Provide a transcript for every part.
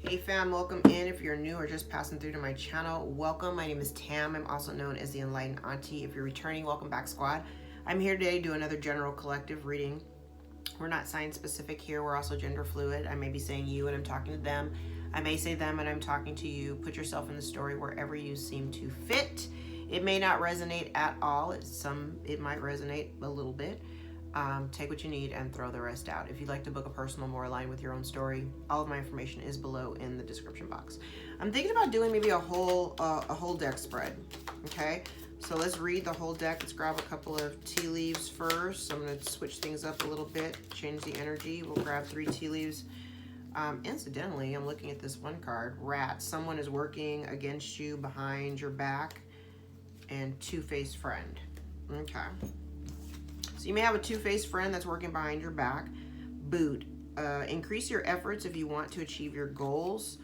Hey fam, welcome in. If you're new or just passing through to my channel, welcome. My name is Tam. I'm also known as the Enlightened Auntie. If you're returning, welcome back, squad. I'm here today to do another general collective reading. We're not sign specific here. We're also gender fluid. I may be saying you and I'm talking to them. I may say them and I'm talking to you. Put yourself in the story wherever you seem to fit. It may not resonate at all. It might resonate a little bit. Take what you need and throw the rest out. If you'd like to book a personal more aligned with your own story, all of my information is below in the description box. I'm thinking about doing maybe a whole deck spread. Okay, so let's read the whole deck. Let's grab a couple of tea leaves first. I'm going to switch things up a little bit, change the energy. We'll grab 3 tea leaves. Incidentally, I'm looking at this one card, Rat. Someone is working against you, behind your back, and two-faced friend. Okay. So you may have a two-faced friend that's working behind your back. Boot. Increase your efforts if you want to achieve your goals.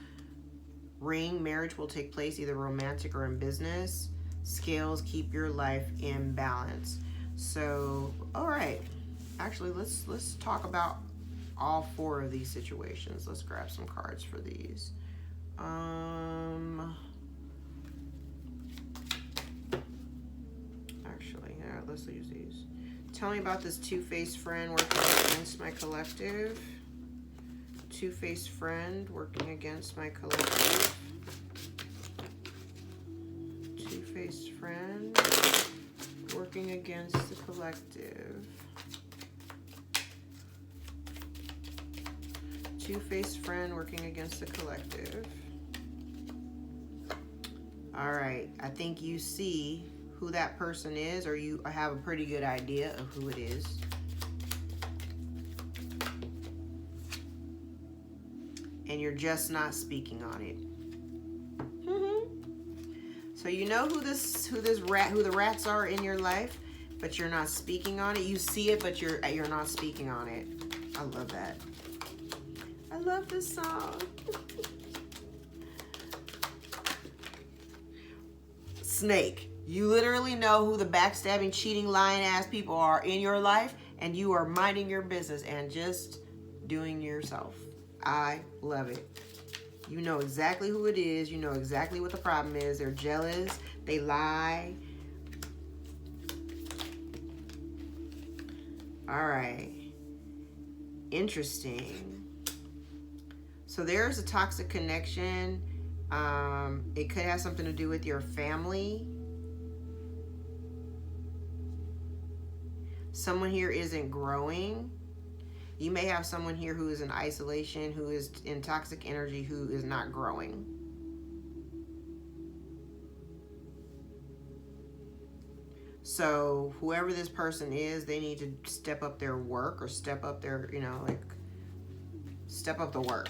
Ring. Marriage will take place either romantic or in business. Scales. Keep your life in balance. So, all right. Actually, let's talk about all 4 of these situations. Let's grab some cards for these. Actually, yeah, let's use these. Tell me about this two-faced friend working against my collective. Two-faced friend working against my collective. Two-faced friend working against the collective. Two-faced friend working against the collective. All right, I think you see who that person is, or you have a pretty good idea of who it is. And you're just not speaking on it. So you know who the rats are in your life, but you're not speaking on it. You see it, but you're not speaking on it. I love that. I love this song. Snake. You literally know who the backstabbing, cheating, lying ass people are in your life, and you are minding your business and just doing yourself. I love it. You know exactly who it is. You know exactly what the problem is. They're jealous. They lie. All right. Interesting. So there's a toxic connection. It could have something to do with your family. Someone here isn't growing. You may have someone here who is in isolation, who is in toxic energy, who is not growing. So whoever this person is, they need to step up their work, or step up their, step up the work.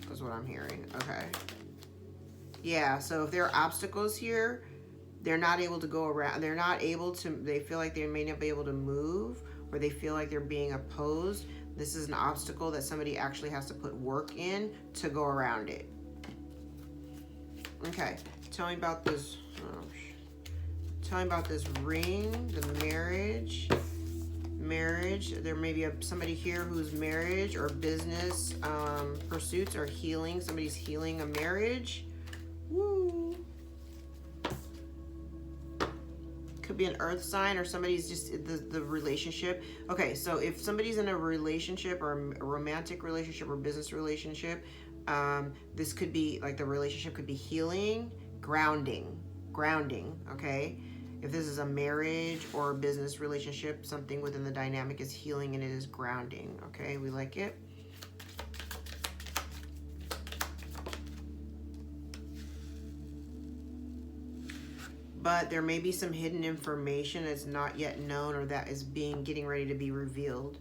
That's what I'm hearing. Okay. Yeah, so if there are obstacles here, they're not able to go around. They're not able to, they feel like they may not be able to move, or they feel like they're being opposed. This is an obstacle that somebody actually has to put work in to go around it. Okay, tell me about this. Tell me about this ring, the marriage. There may be somebody here whose marriage or business pursuits are healing. Somebody's healing a marriage. Woo. Could be an earth sign, or somebody's just the relationship. Okay, so if somebody's in a relationship, or a romantic relationship, or business relationship, this could be like the relationship could be healing, grounding, okay? If this is a marriage or a business relationship, something within the dynamic is healing and it is grounding, okay? We like it. But there may be some hidden information that's not yet known, or that is getting ready to be revealed.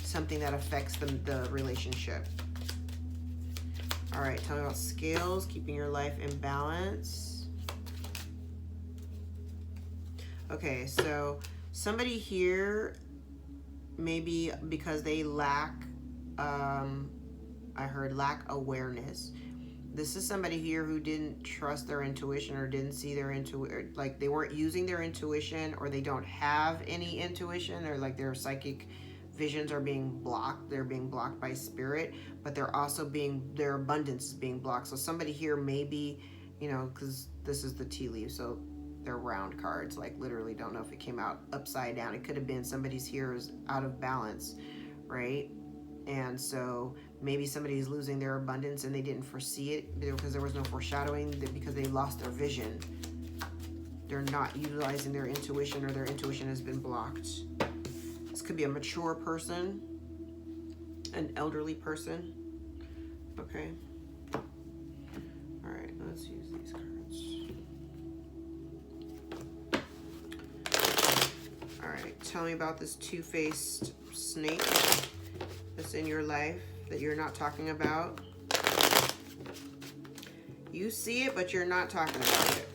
Something that affects the relationship. All right, tell me about scales, keeping your life in balance. Okay, so somebody here, maybe because they lack, I heard lack awareness. This is somebody here who didn't trust their intuition, or didn't see their intuition, like they weren't using their intuition, or they don't have any intuition, or like their psychic visions are being blocked. They're being blocked by spirit, but they're also their abundance is being blocked. So somebody here may be, you know, because this is the tea leaf, so they're round cards, like literally don't know if it came out upside down. It could have been somebody's here is out of balance, right? And so maybe somebody's losing their abundance and they didn't foresee it because there was no foreshadowing, because they lost their vision. They're not utilizing their intuition, or their intuition has been blocked. This could be a mature person, an elderly person. Okay. All right, let's use these cards. All right, tell me about this two-faced snake that's in your life that you're not talking about. You see it, but you're not talking about it.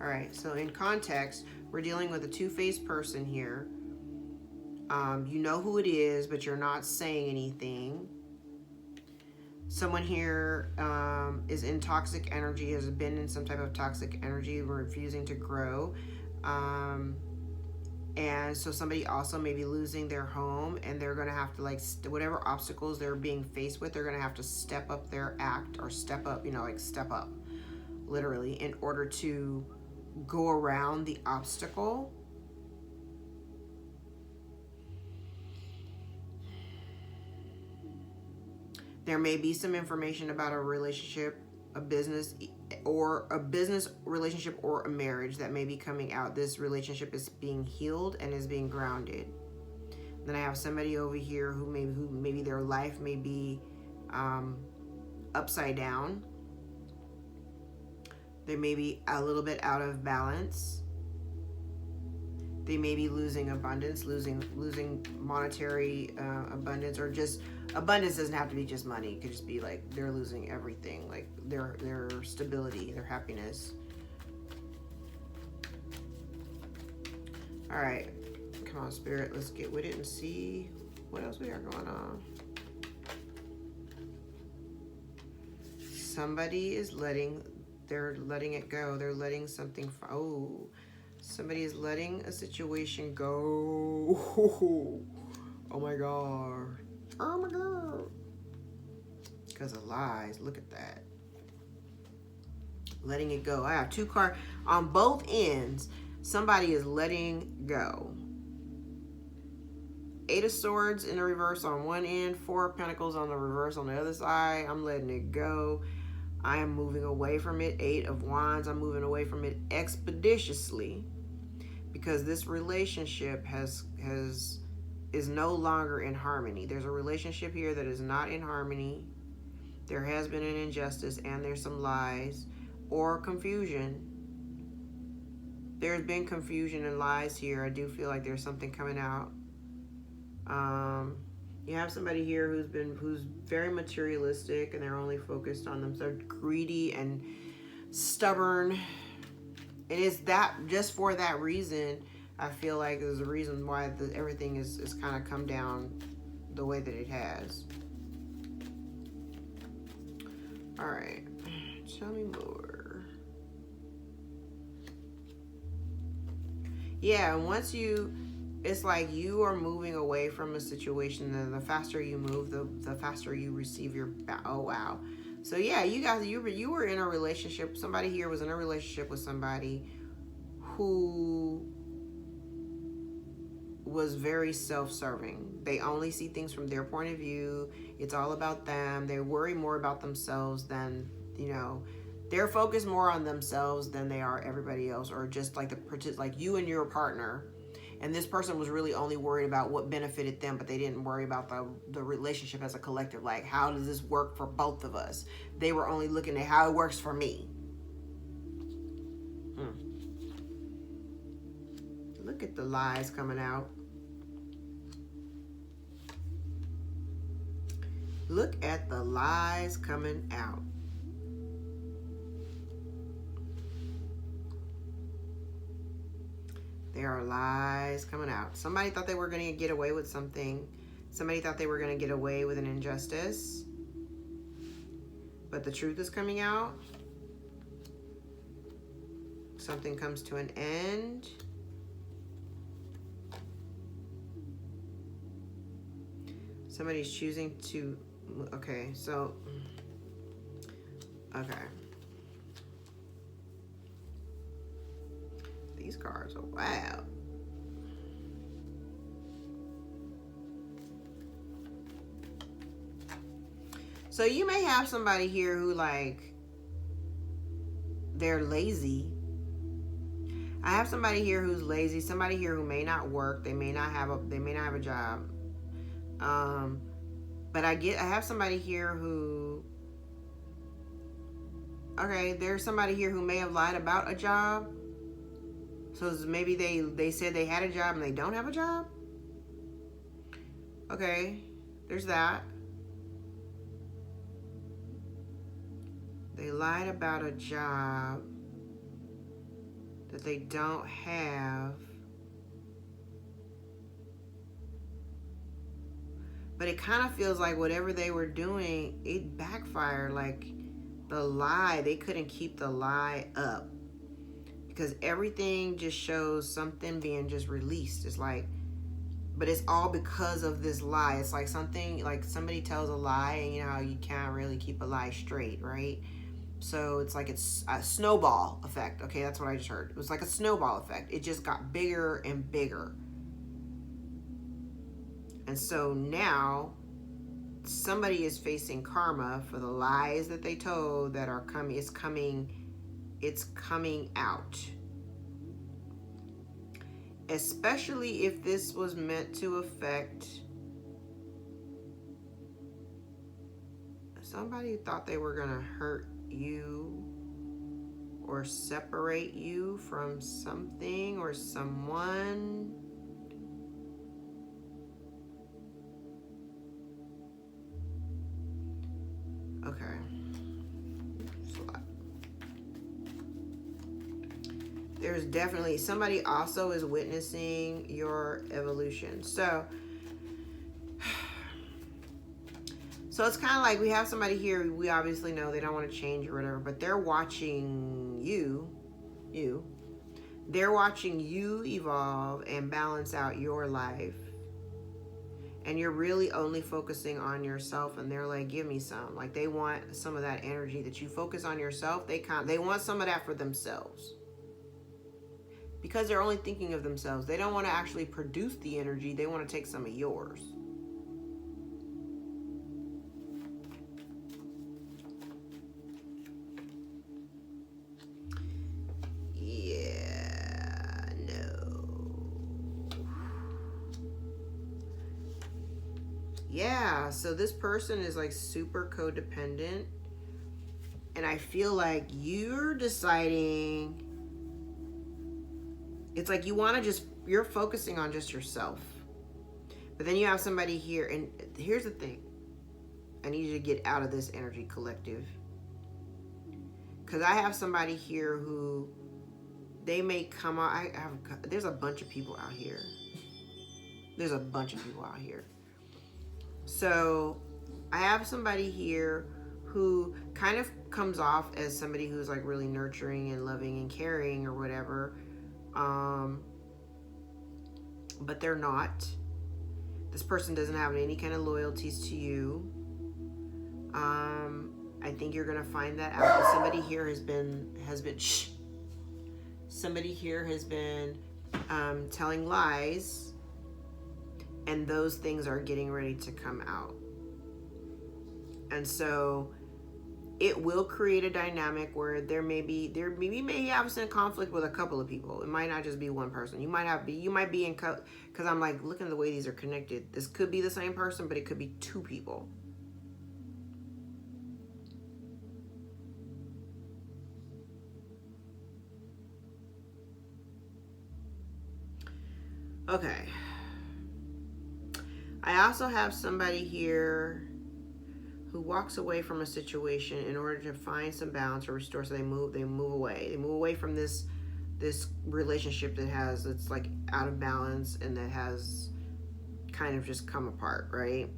All right, so in context, we're dealing with a two-faced person here. You know who it is, but you're not saying anything. Someone here is in toxic energy, has been in some type of toxic energy, refusing to grow. And so somebody also may be losing their home, and they're going to have to, like, whatever obstacles they're being faced with, they're going to have to step up their act, or step up, you know, like step up, literally, in order to go around the obstacle. There may be some information about a relationship, a business relationship, or a marriage that may be coming out. This relationship is being healed and is being grounded. Then I have somebody over here who maybe their life may be upside down. They may be a little bit out of balance. They may be losing abundance, losing monetary abundance, or just abundance doesn't have to be just money. It could just be like they're losing everything, like their stability, their happiness. All right, come on, Spirit, let's get with it and see what else we got going on. Somebody is they're letting it go. They're letting something, somebody is letting a situation go. Oh my God. Oh my God. Because of lies. Look at that. Letting it go. I have two cards on both ends. Somebody is letting go. 8 of Swords in the reverse on one end. 4 of Pentacles on the reverse on the other side. I'm letting it go. I am moving away from it. 8 of Wands. I'm moving away from it expeditiously, because this relationship is no longer in harmony. There's a relationship here that is not in harmony. There has been an injustice, and there's some lies or confusion. There's been confusion and lies here. I do feel like there's something coming out. You have somebody here who's very materialistic, and they're only focused on themselves, greedy and stubborn. It is that, just for that reason, I feel like there's a reason why everything is kind of come down the way that it has. All right, tell me more. Yeah, and once it's like you are moving away from a situation, and the faster you move, the faster you receive your, oh wow. So yeah, you guys, you were in a relationship. Somebody here was in a relationship with somebody who was very self-serving. They only see things from their point of view. It's all about them. They worry more about themselves than, you know, they're focused more on themselves than they are everybody else, or just like like you and your partner. And this person was really only worried about what benefited them, but they didn't worry about the relationship as a collective. Like, how does this work for both of us? They were only looking at how it works for me. Look at the lies coming out. Look at the lies coming out. There are lies coming out. Somebody thought they were going to get away with something. Somebody thought they were going to get away with an injustice. But the truth is coming out. something comes to an end. Somebody's choosing to, okay, so, okay. These cards are wild. So you may have somebody here who, like, they're lazy. I have somebody here who's lazy, somebody here who may not work, they may not have a job. But I have somebody here who, okay, there's somebody here who may have lied about a job. So maybe they said they had a job and they don't have a job. Okay, there's that. They lied about a job that they don't have. But it kind of feels like whatever they were doing, it backfired. Like the lie, they couldn't keep the lie up. Because everything just shows something being just released. It's like, but it's all because of this lie. It's like something, like somebody tells a lie, and you know how you can't really keep a lie straight, right? So it's like it's a snowball effect. Okay, that's what I just heard. It was like a snowball effect. It just got bigger and bigger. And so now somebody is facing karma for the lies that they told that are coming. It's coming out. Especially if this was meant to affect somebody who thought they were gonna hurt you or separate you from something or someone. Okay. There's definitely somebody also is witnessing your evolution. So it's kind of like we have somebody here, we obviously know they don't want to change or whatever, but they're watching you. They're watching you evolve and balance out your life. And you're really only focusing on yourself, and they're like, give me some. Like they want some of that energy that you focus on yourself. They want some of that for themselves. Because they're only thinking of themselves. They don't want to actually produce the energy. They want to take some of yours. Yeah, no. Yeah, so this person is like super codependent. And I feel like you're deciding, it's like you want to you're focusing on just yourself. But then you have somebody here, and here's the thing. I need you to get out of this energy collective. Because I have somebody here who, they may come out, there's a bunch of people out here. So I have somebody here who kind of comes off as somebody who's like really nurturing and loving and caring or whatever. But they're not. This person doesn't have any kind of loyalties to you. I think you're gonna find that out. Somebody here has been telling lies, and those things are getting ready to come out. And so it will create a dynamic where there may have some conflict with a couple of people. It might not just be one person. You might be in, because I'm like looking at the way these are connected. This could be the same person, but it could be two people. Okay. I also have somebody here who walks away from a situation in order to find some balance or restore. So they move away. They move away from this relationship that's like out of balance and that has kind of just come apart, right?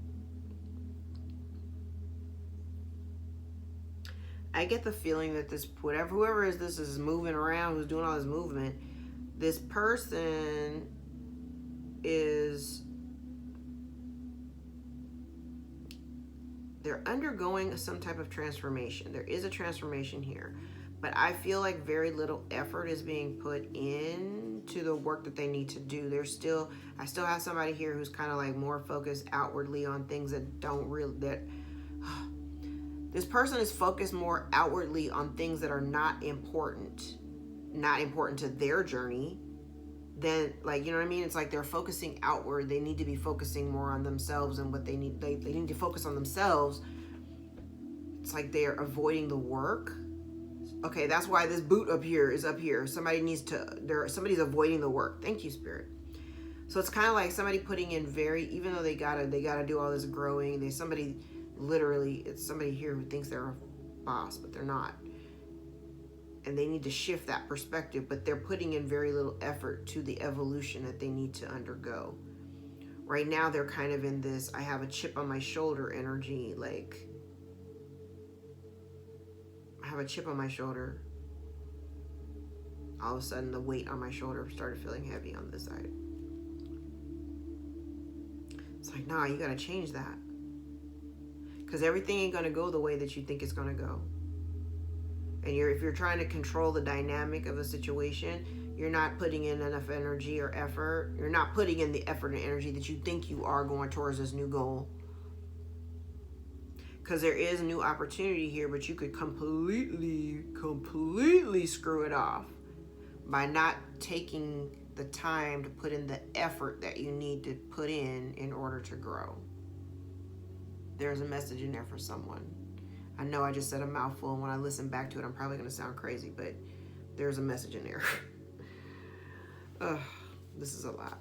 I get the feeling that whoever is this is moving around, who's doing all this movement, this person is, they're undergoing some type of transformation. There is a transformation here, but I feel like very little effort is being put into the work that they need to do. I still have somebody here who's kind of like more focused outwardly on things that don't really, this person is focused more outwardly on things that are not important to their journey. Then, like, you know what I mean? It's like they're focusing outward. They need to be focusing more on themselves and what they need. They need to focus on themselves. It's like they're avoiding the work. Okay, that's why this boot up here is up here. Somebody's avoiding the work. Thank you, Spirit. So it's kind of like somebody putting in even though they gotta do all this growing. It's somebody here who thinks they're a boss, but they're not. And they need to shift that perspective, but they're putting in very little effort to the evolution that they need to undergo. Right now, they're kind of in this, I have a chip on my shoulder energy, like, I have a chip on my shoulder. All of a sudden, the weight on my shoulder started feeling heavy on this side. It's like, nah, you gotta change that. Because everything ain't gonna go the way that you think it's gonna go. And if you're trying to control the dynamic of a situation, you're not putting in enough energy or effort. You're not putting in the effort and energy that you think you are going towards this new goal. Because there is a new opportunity here, but you could completely screw it off by not taking the time to put in the effort that you need to put in order to grow. There's a message in there for someone. I know I just said a mouthful, and when I listen back to it, I'm probably going to sound crazy, but there's a message in there. This is a lot.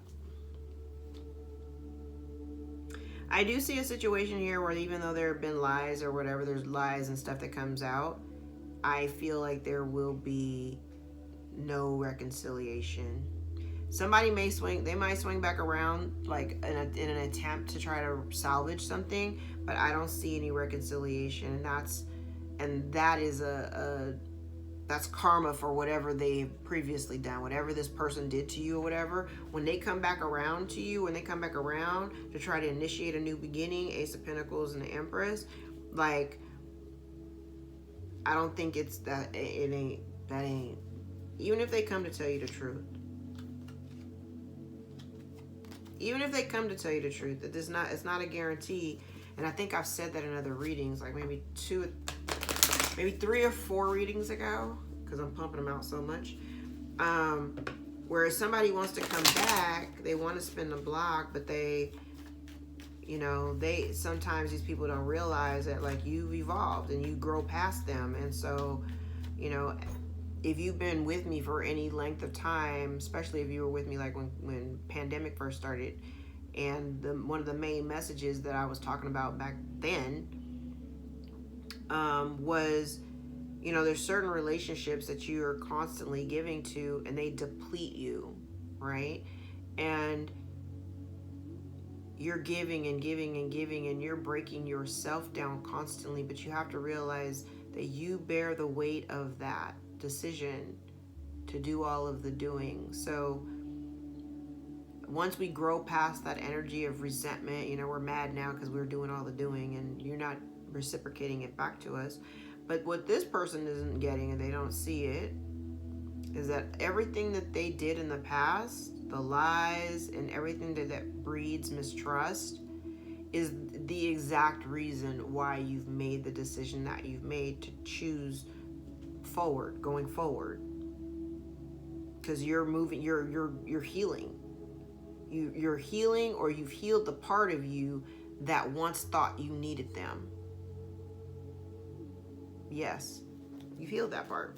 I do see a situation here where even though there have been lies or whatever, there's lies and stuff that comes out, I feel like there will be no reconciliation. Somebody might swing back around like in an attempt to try to salvage something, but I don't see any reconciliation. That is that's karma for whatever they've previously done, whatever this person did to you or whatever. When they come back around to you, when they come back around to try to initiate a new beginning, Ace of Pentacles and the Empress, like, I don't think it's that, it ain't, even if they come to tell you the truth. Even if they come to tell you the truth, that it's not a guarantee. And I think I've said that in other readings, like maybe 3 or 4 readings ago, because I'm pumping them out so much. Where somebody wants to come back, they want to spin the block, but sometimes these people don't realize that, like, you've evolved and you grow past them. And so, if you've been with me for any length of time, especially if you were with me like when pandemic first started, and one of the main messages that I was talking about back then was, there's certain relationships that you are constantly giving to and they deplete you, right? And you're giving and giving and giving and you're breaking yourself down constantly, but you have to realize that you bear the weight of that decision to do all of the doing. So once we grow past that energy of resentment, we're mad now because we're doing all the doing and you're not reciprocating it back to us. But what this person isn't getting, and they don't see it, is that everything that they did in the past, the lies and everything that breeds mistrust, is the exact reason why you've made the decision that you've made to choose going forward. Because you're moving, you're healing. You're healing, or you've healed the part of you that once thought you needed them. Yes, you've healed that part.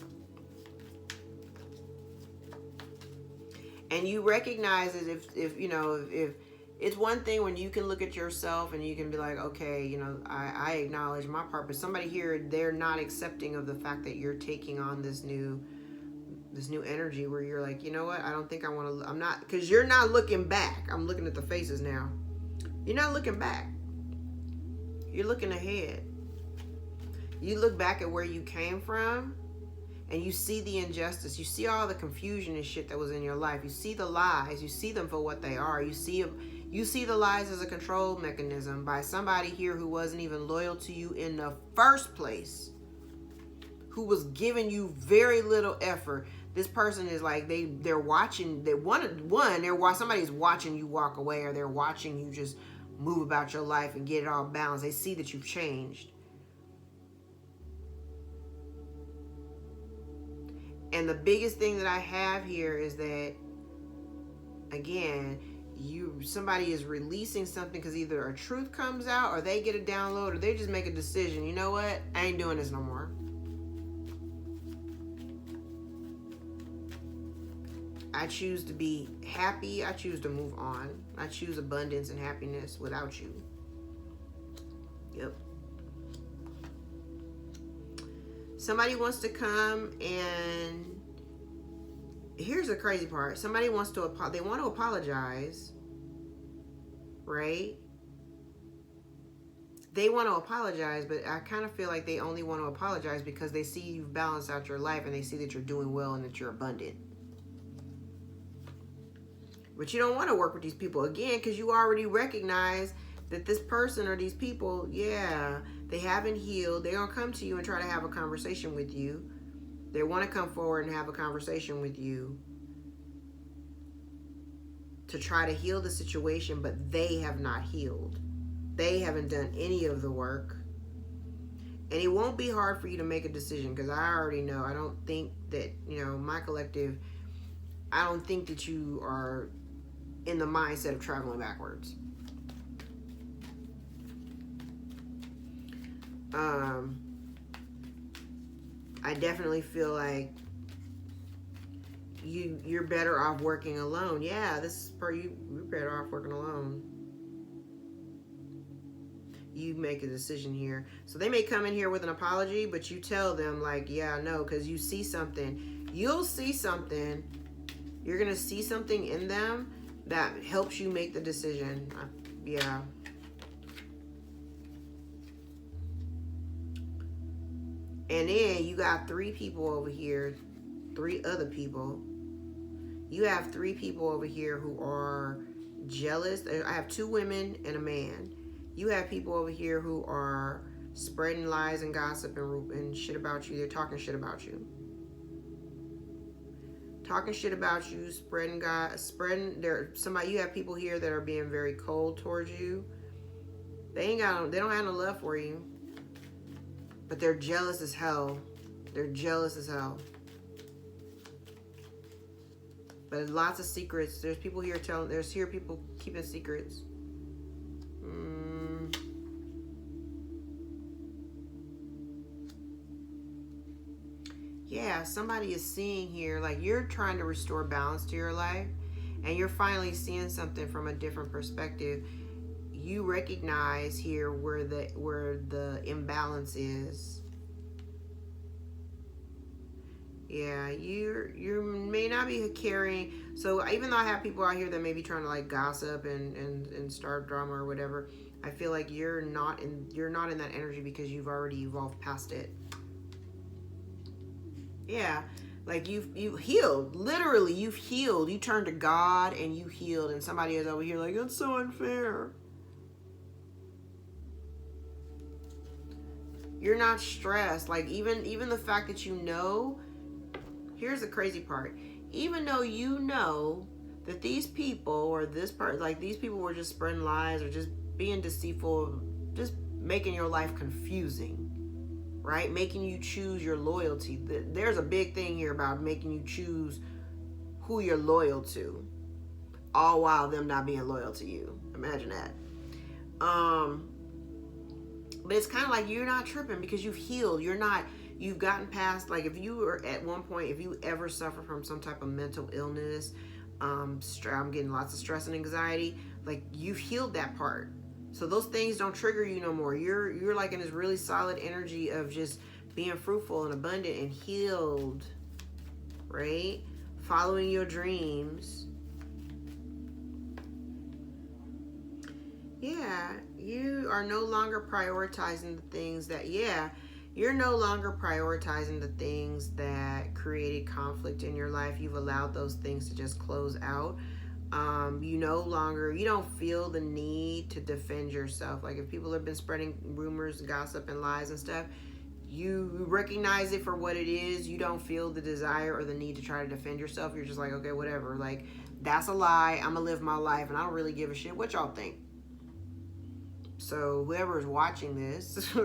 And you recognize it if it's one thing when you can look at yourself and you can be like, okay, I acknowledge my part, but somebody here, they're not accepting of the fact that you're taking on this new energy where you're like, you know what, I don't think I want to, I'm not, because you're not looking back. I'm looking at the faces now. You're not looking back. You're looking ahead. You look back at where you came from and you see the injustice. You see all the confusion and shit that was in your life. You see the lies. You see them for what they are. You see the lies as a control mechanism by somebody here who wasn't even loyal to you in the first place, who was giving you very little effort. This person is like, they're watching. Somebody's watching you walk away, or they're watching you just move about your life and get it all balanced. They see that you've changed. And the biggest thing that I have here is that, again, somebody is releasing something because either a truth comes out, or they get a download, or they just make a decision. You know what? I ain't doing this no more. I choose to be happy. I choose to move on. I choose abundance and happiness without you. Yep. Somebody wants to come, and here's the crazy part. Somebody wants to they want to apologize, right? They want to apologize, but I kind of feel like they only want to apologize because they see you've balanced out your life, and they see that you're doing well and that you're abundant. But you don't want to work with these people again because you already recognize that this person or these people, yeah, they haven't healed. They don't come to you and try to have a conversation with you. They want to come forward and have a conversation with you to try to heal the situation, but they have not healed. They haven't done any of the work. And it won't be hard for you to make a decision because I already know. I don't think that, my collective, I don't think that you are in the mindset of traveling backwards. I definitely feel like you're better off working alone. Yeah, this is for you. You're better off working alone. You make a decision here. So they may come in here with an apology, but you tell them like, yeah, no, because you see something. You'll see something. You're going to see something in them that helps you make the decision. Yeah. And then you got 3 people over here, 3 other people. You have 3 people over here who are jealous. I have 2 women and a man. You have people over here who are spreading lies and gossip and shit about you. They're talking shit about you. Talking shit about you, you have people here that are being very cold towards you. They don't have no love for you. But they're jealous as hell. They're jealous as hell. But lots of secrets. There's people here people keeping secrets. Yeah, somebody is seeing here, like you're trying to restore balance to your life, and you're finally seeing something from a different perspective. You recognize here where the imbalance is. Yeah, you may not be carrying. So even though I have people out here that may be trying to like gossip and start drama or whatever, I feel like you're not in that energy because you've already evolved past it. Yeah, like you've healed. Literally, you've healed. You turned to God and you healed, and somebody is over here like, that's so unfair. You're not stressed. Like even the fact that here's the crazy part. Even though you know that these people or this part, like these people were just spreading lies or just being deceitful, just making your life confusing, right? Making you choose your loyalty. There's a big thing here about making you choose who you're loyal to, all while them not being loyal to you. Imagine that. But it's kind of like you're not tripping because you've healed. You've gotten past, like if you were at one point, if you ever suffer from some type of mental illness, I'm getting lots of stress and anxiety, like you've healed that part. So those things don't trigger you no more. You're like in this really solid energy of just being fruitful and abundant and healed, right? Following your dreams. Yeah, you are no longer prioritizing the things that, You're no longer prioritizing the things that created conflict in your life. You've allowed those things to just close out. You don't feel the need to defend yourself. Like if people have been spreading rumors, gossip, and lies and stuff, you recognize it for what it is. You don't feel the desire or the need to try to defend yourself. You're just like, okay, whatever. Like, that's a lie. I'm gonna live my life and I don't really give a shit what y'all think. So whoever is watching this,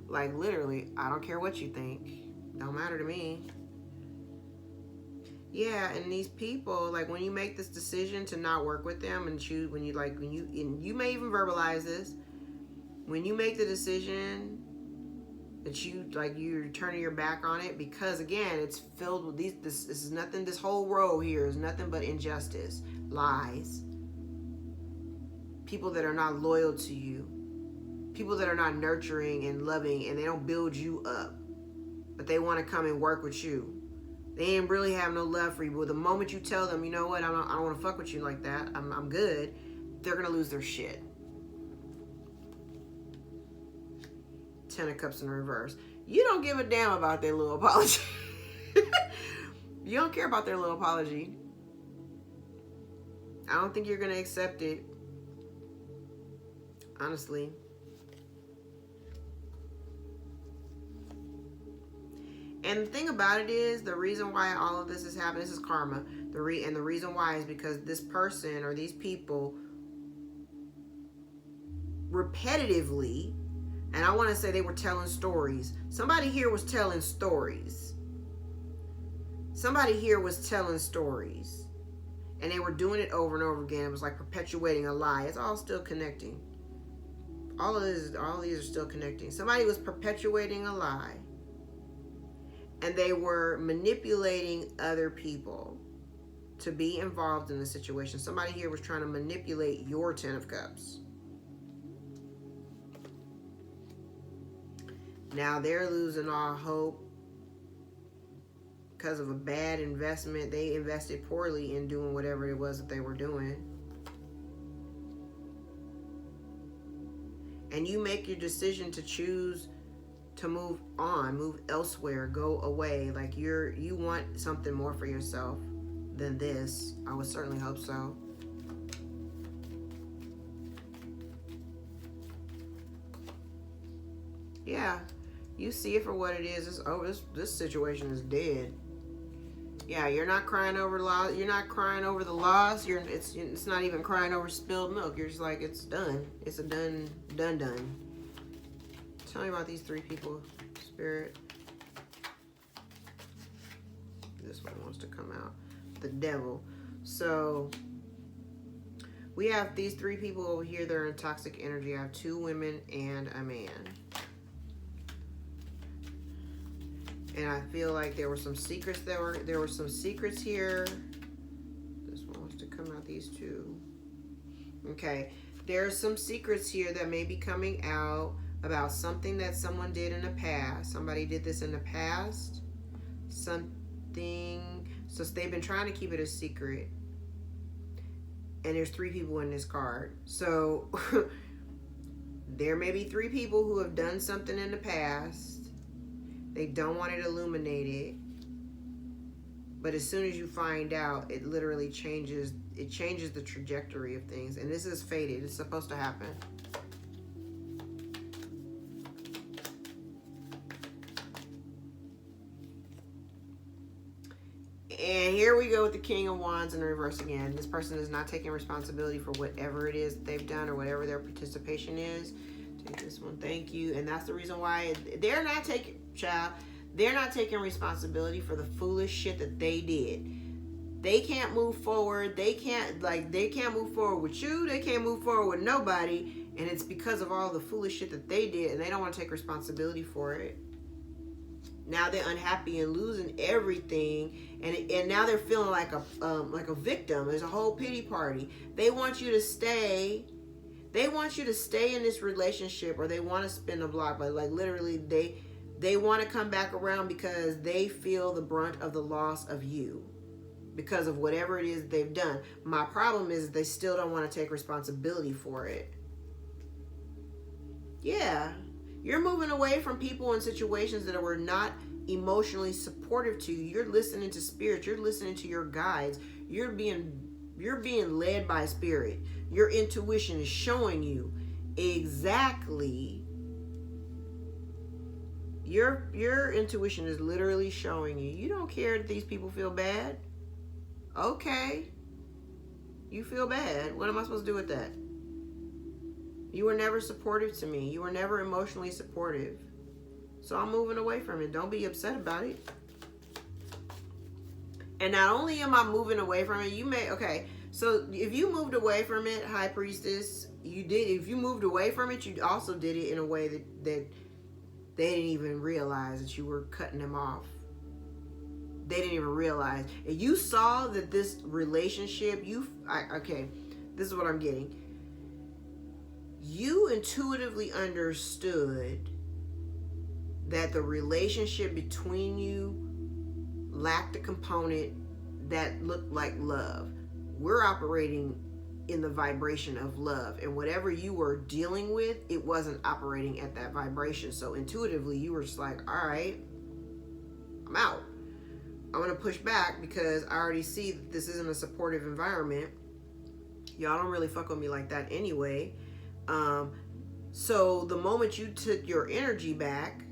like literally, I don't care what you think. Don't matter to me. Yeah, and these people, like when you make this decision to not work with them and choose, and you may even verbalize this, when you make the decision that you're turning your back on it, because again, it's filled with this whole row here is nothing but injustice, lies, people that are not loyal to you, people that are not nurturing and loving, and they don't build you up, but they want to come and work with you. They ain't really have no love for you, but the moment you tell them, you know what, I don't want to fuck with you like that, I'm good, they're gonna lose their shit. 10 of Cups in reverse. You don't give a damn about their little apology. You don't care about their little apology. I don't think you're going to accept it. Honestly. And the thing about it is, the reason why all of this is happening, this is karma. And the reason why is because this person or these people repetitively, and I want to say they were telling stories. Somebody here was telling stories. Somebody here was telling stories. And they were doing it over and over again. It was like perpetuating a lie. It's all still connecting. All these are still connecting. Somebody was perpetuating a lie. And they were manipulating other people to be involved in the situation. Somebody here was trying to manipulate your 10 of Cups. Now they're losing all hope because of a bad investment. They invested poorly in doing whatever it was that they were doing. And you make your decision to choose to move on, move elsewhere, go away. Like you want something more for yourself than this. I would certainly hope so. Yeah. You see it for what it is. This situation is dead. Yeah, you're not crying over loss. You're not crying over the loss. It's not even crying over spilled milk. You're just like, it's done. It's a done. Tell me about these three people, Spirit. This one wants to come out. The Devil. So we have these three people over here that are in toxic energy. I have 2 women and a man. And I feel like there were some secrets there were some secrets here. This one wants to come out, these 2. Okay. There's some secrets here that may be coming out about something that someone did in the past. Somebody did this in the past. Something. So they've been trying to keep it a secret. And there's 3 people in this card. So there may be 3 people who have done something in the past. They don't want it illuminated. But as soon as you find out, it literally changes the trajectory of things. And this is fated. It's supposed to happen. And here we go with the King of Wands in reverse again. This person is not taking responsibility for whatever it is they've done or whatever their participation is. Take this one. Thank you. And that's the reason why they're not taking... Child, they're not taking responsibility for the foolish shit that they did. They can't move forward. They can't move forward with you. They can't move forward with nobody. And it's because of all the foolish shit that they did, and they don't want to take responsibility for it. Now they're unhappy and losing everything, and now they're feeling like a victim. There's a whole pity party. They want you to stay. They want you to stay in this relationship, or they want to spin the block. But like literally, they want to come back around because they feel the brunt of the loss of you because of whatever it is they've done. My problem is they still don't want to take responsibility for it. Yeah. You're moving away from people and situations that were not emotionally supportive to you. You're listening to spirit. You're listening to your guides. You're being led by spirit. Your intuition is showing you exactly. Your intuition is literally showing you. You don't care that these people feel bad. Okay. You feel bad. What am I supposed to do with that? You were never supportive to me. You were never emotionally supportive. So I'm moving away from it. Don't be upset about it. And not only am I moving away from it, so if you moved away from it, High Priestess, you did. If you moved away from it, you also did it in a way that they didn't even realize that you were cutting them off. They didn't even realize. And you saw that this relationship, this is what I'm getting. You intuitively understood that the relationship between you lacked a component that looked like love. We're operating in the vibration of love, and whatever you were dealing with, it wasn't operating at that vibration. So intuitively you were just like, all right, I'm out. I'm going to push back because I already see that this isn't a supportive environment. Y'all don't really fuck with me like that anyway. So the moment you took your energy back,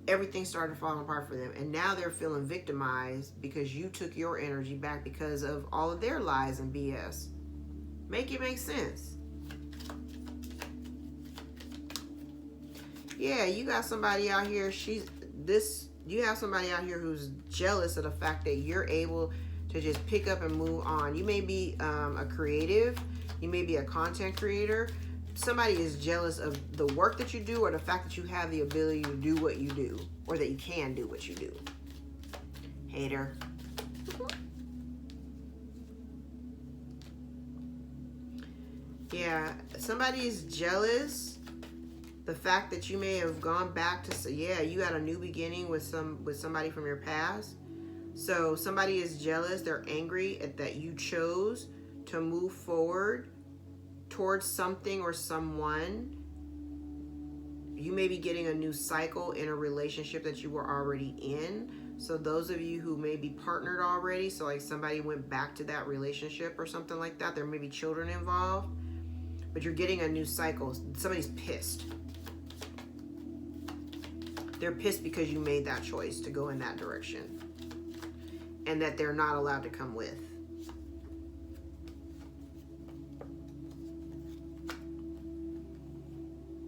everything started falling apart for them. And now they're feeling victimized because you took your energy back because of all of their lies and BS. Make it make sense. Yeah, you got somebody out here, you have somebody out here who's jealous of the fact that you're able to just pick up and move on. You may be a creative, you may be a content creator. Somebody is jealous of the work that you do or the fact that you have the ability to do what you do or that you can do what you do. Hater. Yeah, somebody is jealous. The fact that you may have gone back to, you had a new beginning with somebody from your past. So somebody is jealous. They're angry at that you chose to move forward towards something or someone. You may be getting a new cycle in a relationship that you were already in. So those of you who may be partnered already, so like somebody went back to that relationship or something like that, there may be children involved, but you're getting a new cycle. Somebody's pissed. They're pissed because you made that choice to go in that direction and that they're not allowed to come with.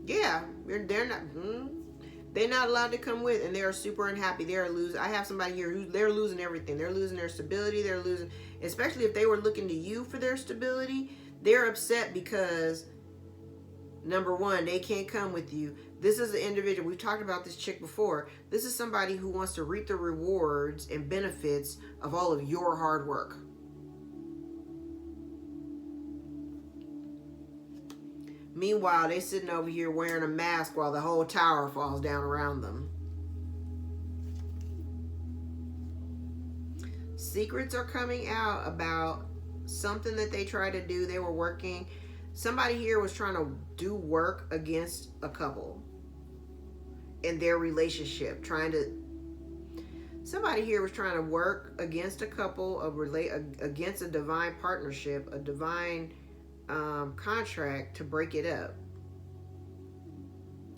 Yeah, they're not allowed to come with, and they are super unhappy. They are losing. I have somebody here who they're losing everything. They're losing their stability. They're losing, especially if they were looking to you for their stability. They're upset because, number one, they can't come with you. This is an individual. We've talked about this chick before. This is somebody who wants to reap the rewards and benefits of all of your hard work. Meanwhile, they sitting over here wearing a mask while the whole tower falls down around them. Secrets are coming out about something that they tried to do. They were working. Somebody here was trying to do work against a couple in their relationship. Somebody here was trying to work against a couple, against a divine partnership, a divine contract to break it up.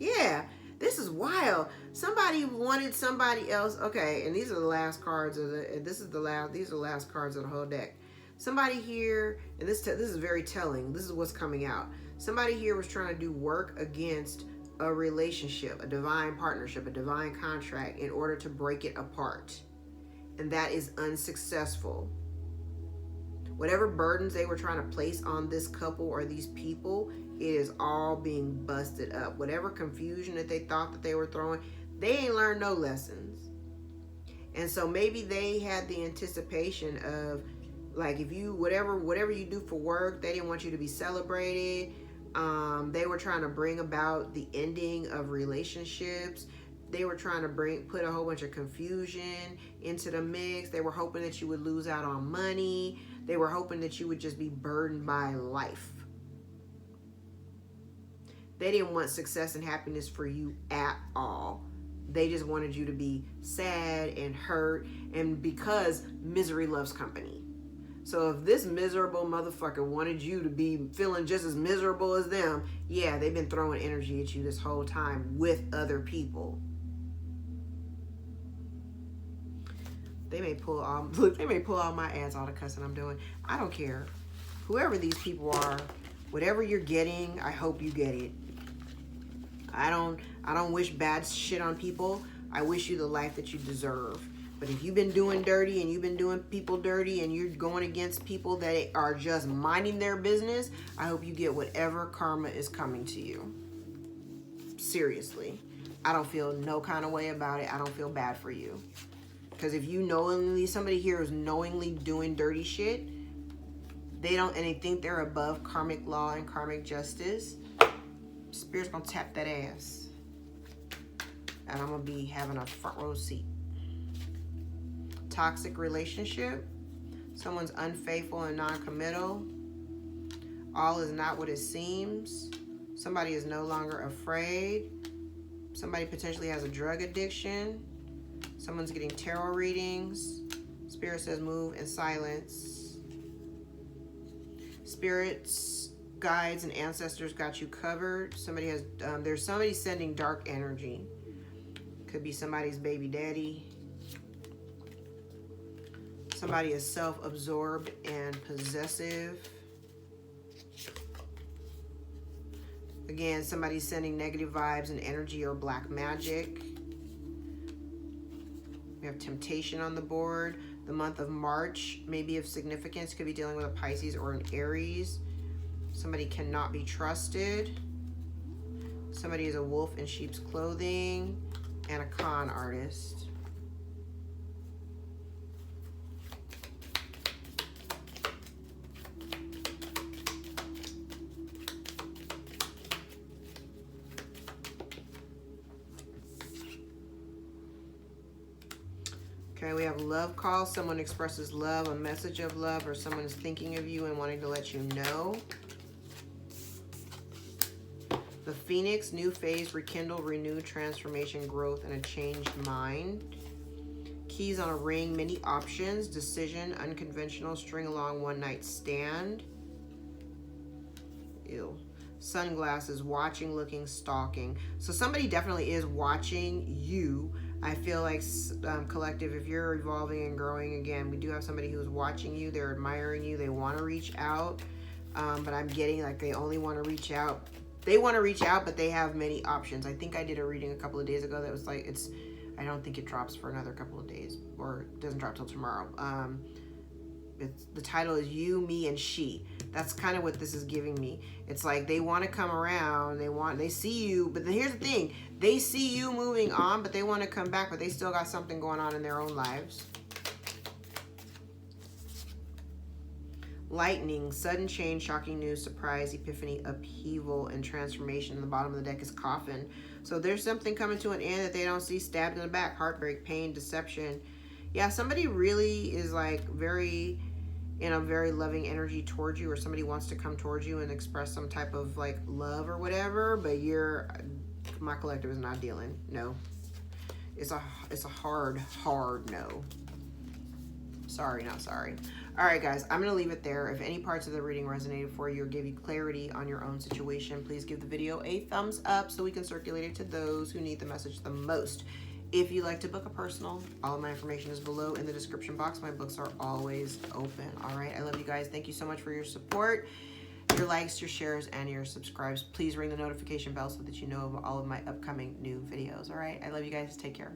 Yeah, this is wild. Somebody wanted somebody else. Okay, and these are the last cards of these are the last cards of the whole deck. Somebody here, and this is very telling. This is what's coming out. Somebody here was trying to do work against a relationship, a divine partnership, a divine contract in order to break it apart. And that is unsuccessful. Whatever burdens they were trying to place on this couple or these people, it is all being busted up. Whatever confusion that they thought that they were throwing, they ain't learned no lessons. And so maybe they had the anticipation of, like, if you, whatever you do for work, they didn't want you to be celebrated. They were trying to bring about the ending of relationships. They were trying to put a whole bunch of confusion into the mix. They were hoping that you would lose out on money. They were hoping that you would just be burdened by life. They didn't want success and happiness for you at all. They just wanted you to be sad and hurt, and because misery loves company. So if this miserable motherfucker wanted you to be feeling just as miserable as them, yeah, they've been throwing energy at you this whole time with other people. They may pull all my ads, all the cussing I'm doing. I don't care. Whoever these people are, whatever you're getting, I hope you get it. I don't wish bad shit on people. I wish you the life that you deserve. But if you've been doing dirty and you've been doing people dirty and you're going against people that are just minding their business, I hope you get whatever karma is coming to you. Seriously. I don't feel no kind of way about it. I don't feel bad for you. Because if you knowingly, somebody here is knowingly doing dirty shit, and they think they're above karmic law and karmic justice, Spirit's gonna tap that ass. And I'm gonna be having a front row seat. Toxic relationship. Someone's unfaithful and non-committal. All is not what it seems. Somebody is no longer afraid. Somebody potentially has a drug addiction. Someone's getting tarot readings. Spirit says move in silence. Spirits, guides, and ancestors got you covered. Somebody has, there's somebody sending dark energy. Could be somebody's baby daddy. Somebody is self-absorbed and possessive. Again, somebody's sending negative vibes and energy or black magic. We have temptation on the board. The month of March may be of significance. Could be dealing with a Pisces or an Aries. Somebody cannot be trusted. Somebody is a wolf in sheep's clothing and a con artist. Okay, we have love call. Someone expresses love, a message of love, or someone is thinking of you and wanting to let you know. The Phoenix, new phase, rekindle, renew, transformation, growth, and a changed mind. Keys on a ring, many options, decision, unconventional, string along, one night stand. Ew. Sunglasses, watching, looking, stalking. So somebody definitely is watching you. I feel like collective, if you're evolving and growing, again, we do have somebody who's watching you. They're admiring you. They want to reach out. But I'm getting like they only want to reach out. They want to reach out, but they have many options. I think I did a reading a couple of days ago that was like, I don't think it drops for another couple of days, or it doesn't drop till tomorrow. The title is You, Me, and She. That's kind of what this is giving me. It's like they want to come around, they see you, but here's the thing. They see you moving on, but they want to come back, but they still got something going on in their own lives. Lightning, sudden change, shocking news, surprise, epiphany, upheaval, and transformation. And the bottom of the deck is coffin. So there's something coming to an end that they don't see, stabbed in the back, heartbreak, pain, deception. Yeah, somebody really is like in a very loving energy towards you, or somebody wants to come towards you and express some type of like love or whatever, but my collective is not dealing. No. It's a hard no. Sorry, not sorry. All right, guys, I'm going to leave it there. If any parts of the reading resonated for you or gave you clarity on your own situation, please give the video a thumbs up so we can circulate it to those who need the message the most. If you'd like to book a personal, all of my information is below in the description box. My books are always open. All right, I love you guys. Thank you so much for your support, your likes, your shares, and your subscribes. Please ring the notification bell so that you know of all of my upcoming new videos. All right, I love you guys. Take care.